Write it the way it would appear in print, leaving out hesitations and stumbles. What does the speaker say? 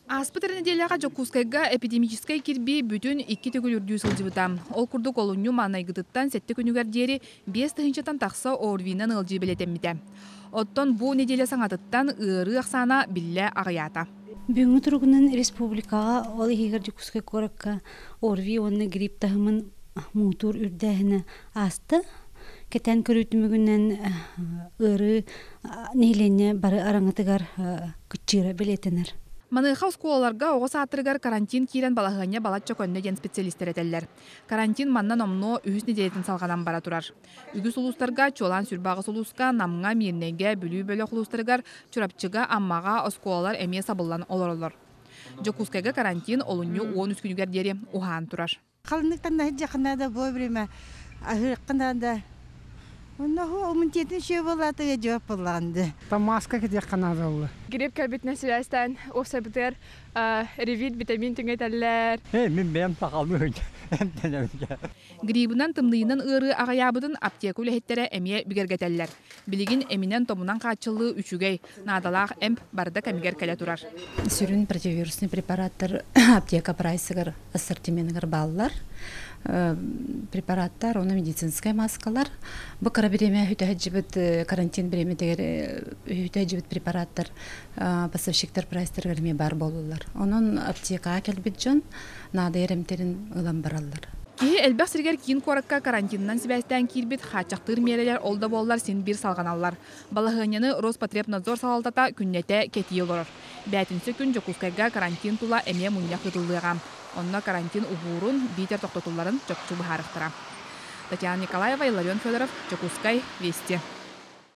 Аспытыр неделяға Жокускайга эпидемическай кирби бүтін 2 төгілірдүү сылжыбыта. Ол күрдік олыню манайгыдыттан сәтті күнігер дері 5 тығынчатан тақса орвинан ылжы білетемміде. Оттон бұл неделя саңатыттан ыры ақсана білі ағаята. Бүгінгі тұрғынан республикаға ол егер Жокускай коракка орви онны грипп тахымын мутур үрдәхіні асты. Кетен көрүтүмүгүнен ыры нейлене бары араңатыгар күтчира билетенер. Маныйха сколаларга оғыс атырыгар карантин кирен балағыне балат чокөнне ден специалисттер этеллер. Карантин маннан омно үхіс неделетін салғанан бара турар. Үгіс улустарга чолан сүрбағыс улуска намға мирнеге бүлі бөлі улустарыгар чурапчыга аммаға осколалар әме сабыллан олар. Жокускайга карантин олуню 13 күнігер дері ухан турар. Қалындықтан да жақында бұл біреме ahırıkkında da onu umutiyetini şey olarak cevap bullandı. Tam maske gidiyor kanalı. Grip kalbetine süreçten o sebepler revit vitamin tüketerler. Ben takalmıyorum. Gribundan tımlıyının ırı ağayabıdın aptekul hettere emiye bügergeteller. Biligin eminen tomunan kaçıllığı üçügey. Nadalaq emp barda kamiger kale turar. Sürün противовирусный препараттар аптека прайсыгар ассортиментігер баллар. Препараттар, оны медицинская маскалар. Бұл қара береме хүтәжібіт карантин береме дегер хүтәжібіт препараттар поставщиктар прайстыргерме бар болулар. Onun аптека келбит жон нада еремтерін ылан баралар. Кихи элбәк сиргер киин коракка карантиннан сибәстән кирбит хачактыр мерелер олда боллар син бир салганаллар. Балахыняны Роспотребнадзор салалтата күннәтә кети олар. Бәтинсе күн Жокускайга карантин тула эме мунья хытылдыгам. Онна карантин убурун битер токтотулларын жокчу бахарыктыра. Татьяна Николаева, Иларион Федоров, Жокускай, Вести.